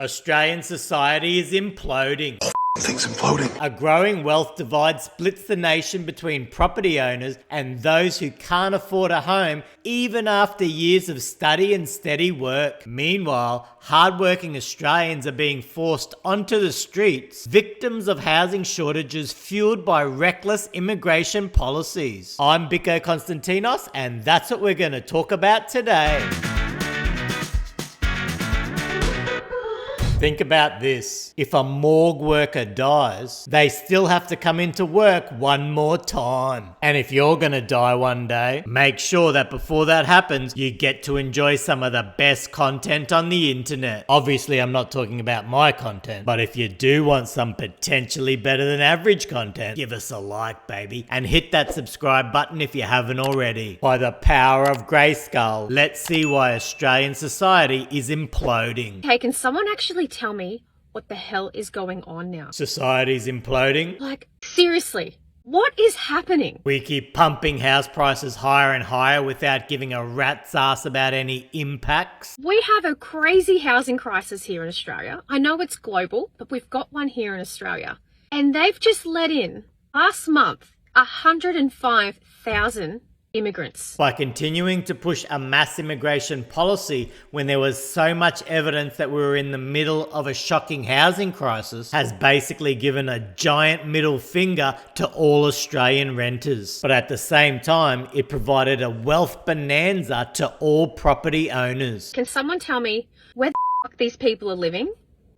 Australian society is imploding. Things imploding. A growing wealth divide splits the nation between property owners and those who can't afford a home even after years of study and steady work. Meanwhile, hardworking Australians are being forced onto the streets, victims of housing shortages fueled by reckless immigration policies. I'm Biko Konstantinos, and that's what we're going to talk about today. Think about this. If a morgue worker dies, they still have to come into work one more time. And if you're gonna die one day, make sure that before that happens, you get to enjoy some of the best content on the internet. Obviously, I'm not talking about my content, but if you do want some potentially better than average content, give us a like, baby, and hit that subscribe button if you haven't already. By the power of Grayskull, let's see why Australian society is imploding. Hey, can someone actually tell me what the hell is going on now? Society's imploding. Like, seriously, what is happening? We keep pumping house prices higher and higher without giving a rat's ass about any impacts. We have a crazy housing crisis here in Australia. I know it's global, but we've got one here in Australia. And they've just let in, last month, 105,000 immigrants. By continuing to push a mass immigration policy when there was so much evidence that we were in the middle of a shocking housing crisis has basically given a giant middle finger to all Australian renters. But at the same time, it provided a wealth bonanza to all property owners. Can someone tell me where the fuck these people are living?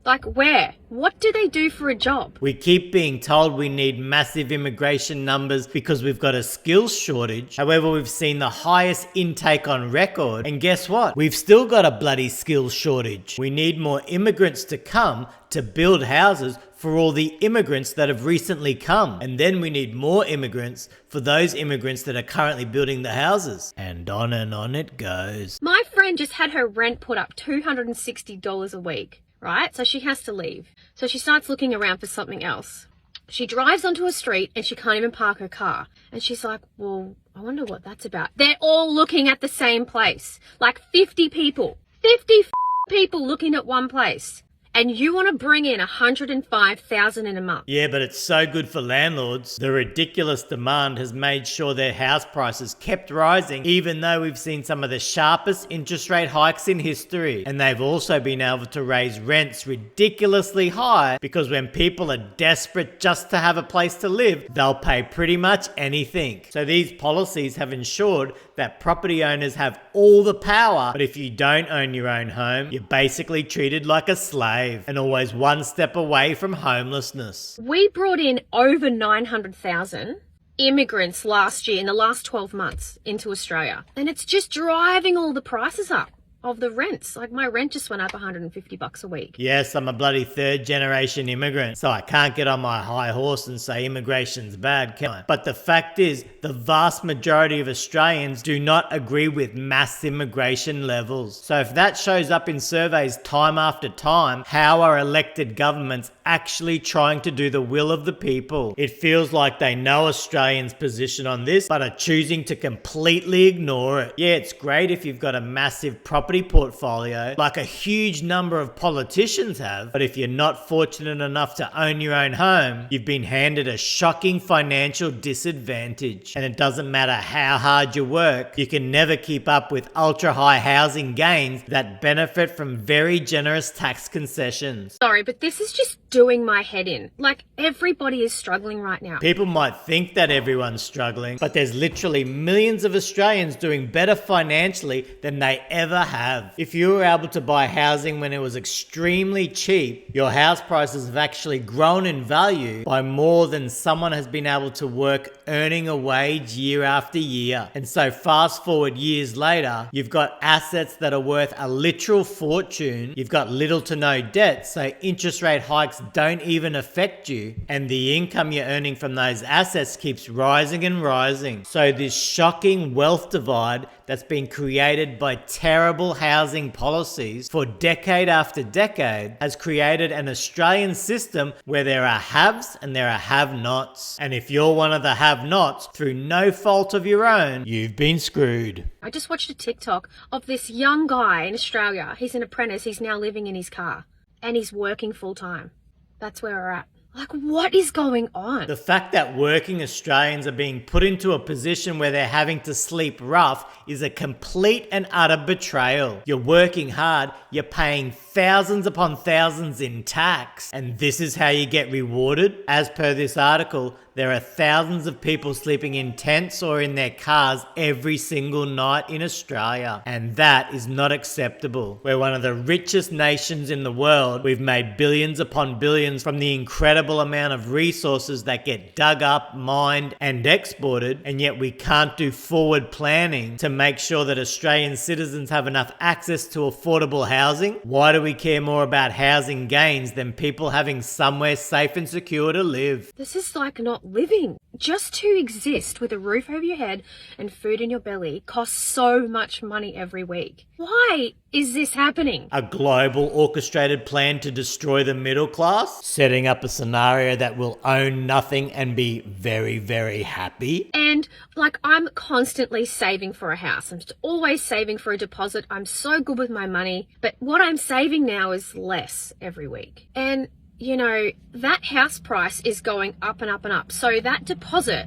Like where? What do they do for a job? We keep being told we need massive immigration numbers because we've got a skills shortage. However, we've seen the highest intake on record. And guess what? We've still got a bloody skills shortage. We need more immigrants to come to build houses for all the immigrants that have recently come. And then we need more immigrants for those immigrants that are currently building the houses. And on it goes. My friend just had her rent put up $260 a week. Right? So she has to leave. So she starts looking around for something else. She drives onto a street and she can't even park her car. And she's like, well, I wonder what that's about. They're all looking at the same place. Like 50 people. 50 people looking at one place. And you want to bring in 105,000 in a month. Yeah, but it's so good for landlords. The ridiculous demand has made sure their house prices kept rising, even though we've seen some of the sharpest interest rate hikes in history. And they've also been able to raise rents ridiculously high because when people are desperate just to have a place to live, they'll pay pretty much anything. So these policies have ensured that property owners have all the power, but if you don't own your own home, you're basically treated like a slave and always one step away from homelessness. We brought in over 900,000 immigrants last year in the last 12 months into Australia. And it's just driving all the prices up of the rents. Like my rent just went up $150 a week. Yes, I'm a bloody third generation immigrant, so I can't get on my high horse and say immigration's bad, can I? But the fact is, the vast majority of Australians do not agree with mass immigration levels. So if that shows up in surveys time after time, how are elected governments actually trying to do the will of the people? It feels like they know Australians' position on this, but are choosing to completely ignore it. Yeah, it's great if you've got a massive property portfolio like a huge number of politicians have, but if you're not fortunate enough to own your own home, you've been handed a shocking financial disadvantage. And it doesn't matter how hard you work, you can never keep up with ultra high housing gains that benefit from very generous tax concessions. Sorry, but this is just doing my head in. Like everybody is struggling right now. People might think that everyone's struggling, but there's literally millions of Australians doing better financially than they ever have. If you were able to buy housing when it was extremely cheap, your house prices have actually grown in value by more than someone has been able to work earning a wage year after year. And so fast forward years later, you've got assets that are worth a literal fortune. You've got little to no debt, so interest rate hikes don't even affect you. And the income you're earning from those assets keeps rising and rising. So this shocking wealth divide that's been created by terrible housing policies for decade after decade has created an Australian system where there are haves and there are have-nots. And if you're one of the have-nots through no fault of your own, you've been screwed. I just watched a TikTok of this young guy in Australia. He's an apprentice. He's now living in his car. and he's working full time. That's where we're at. Like, what is going on? The fact that working Australians are being put into a position where they're having to sleep rough is a complete and utter betrayal. You're working hard, you're paying thousands upon thousands in tax, and this is how you get rewarded? As per this article, there are thousands of people sleeping in tents or in their cars every single night in Australia, and that is not acceptable. We're one of the richest nations in the world. We've made billions upon billions from the incredible amount of resources that get dug up, mined, and exported, and yet we can't do forward planning to make sure that Australian citizens have enough access to affordable housing. Why do we care more about housing gains than people having somewhere safe and secure to live? This is like not living. Just to exist with a roof over your head and food in your belly costs so much money every week. Why is this happening? A global orchestrated plan to destroy the middle class, setting up a scenario that will own nothing and be very, very happy. And like, I'm constantly saving for a house. I'm just always saving for a deposit. I'm so good with my money, but what I'm saving now is less every week. And you know, that house price is going up and up and up. So that deposit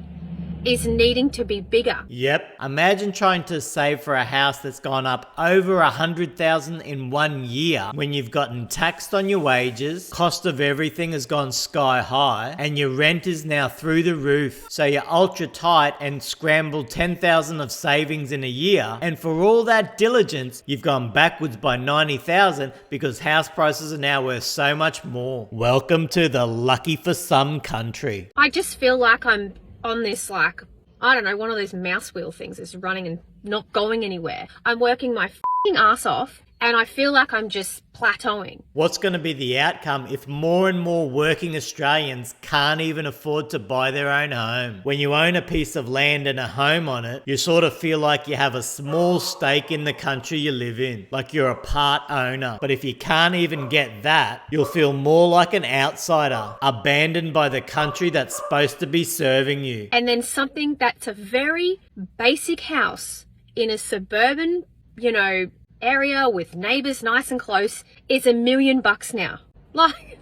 is needing to be bigger. Yep. Imagine trying to save for a house that's gone up over 100,000 in 1 year when you've gotten taxed on your wages, cost of everything has gone sky high, and your rent is now through the roof. So you're ultra tight and scrambled 10,000 of savings in a year, and for all that diligence, you've gone backwards by 90,000 because house prices are now worth so much more. Welcome to the lucky for some country. I just feel like I'm on this, like, I don't know, one of those mouse wheel things that's running and not going anywhere. I'm working my f***ing ass off and I feel like I'm just plateauing. What's going to be the outcome if more and more working Australians can't even afford to buy their own home? When you own a piece of land and a home on it, you sort of feel like you have a small stake in the country you live in, like you're a part owner. But if you can't even get that, you'll feel more like an outsider, abandoned by the country that's supposed to be serving you. And then something that's a very basic house in a suburban, you know, area with neighbors nice and close is $1 million now. Like,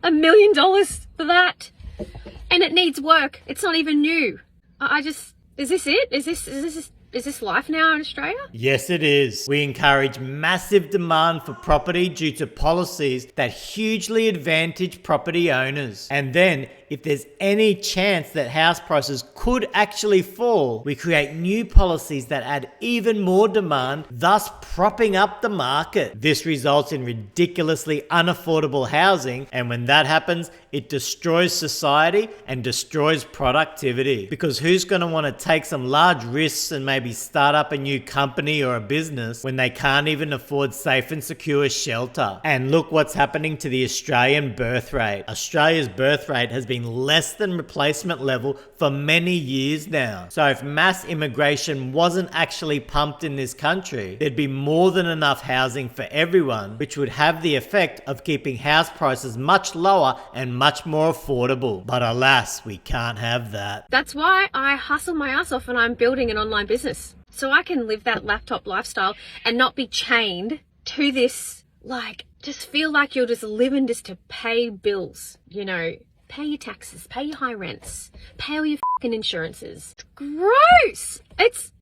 $1 million for that, and it needs work. It's not even new. I just, is this it? Is this life now in Australia? Yes, it is. We encourage massive demand for property due to policies that hugely advantage property owners. And then, if there's any chance that house prices could actually fall, we create new policies that add even more demand, thus propping up the market. This results in ridiculously unaffordable housing, and when that happens, it destroys society and destroys productivity. Because who's going to want to take some large risks and maybe start up a new company or a business when they can't even afford safe and secure shelter? And look what's happening to the Australian birth rate. Australia's birth rate has been less than replacement level for many years now. So if mass immigration wasn't actually pumped in this country, there'd be more than enough housing for everyone, which would have the effect of keeping house prices much lower and much more affordable. But alas, we can't have that. That's why I hustle my ass off and I'm building an online business. So I can live that laptop lifestyle and not be chained to this, like, just feel like you're just living just to pay bills, you know, pay your taxes, pay your high rents, pay all your fucking insurances. It's gross.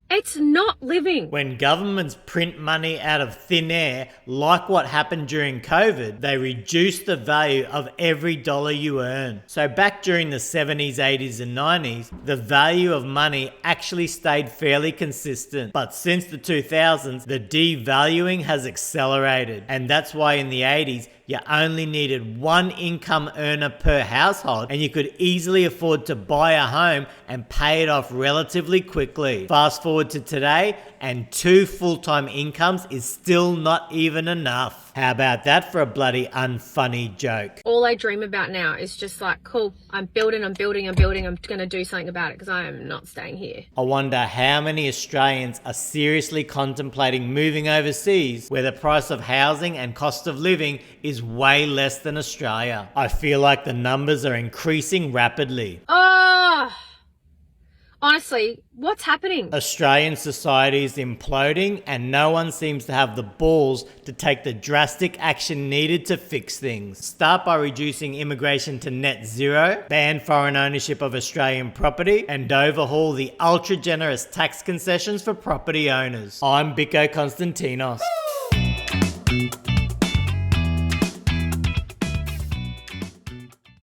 It's not living. When governments print money out of thin air, like what happened during COVID, they reduce the value of every dollar you earn. So back during the 70s, 80s and 90s, the value of money actually stayed fairly consistent. But since the 2000s, the devaluing has accelerated. And that's why in the 80s, you only needed one income earner per household and you could easily afford to buy a home and pay it off relatively quickly. Fast forward to today and 2 full-time incomes is still not even enough. How about that for a bloody unfunny joke? All I dream about now is just like, cool, I'm building, I'm going to do something about it because I am not staying here. I wonder how many Australians are seriously contemplating moving overseas where the price of housing and cost of living is way less than Australia. I feel like the numbers are increasing rapidly. Honestly, what's happening? Australian society is imploding and no one seems to have the balls to take the drastic action needed to fix things. Start by reducing immigration to net zero, ban foreign ownership of Australian property, and overhaul the ultra generous tax concessions for property owners. I'm Biko Konstantinos.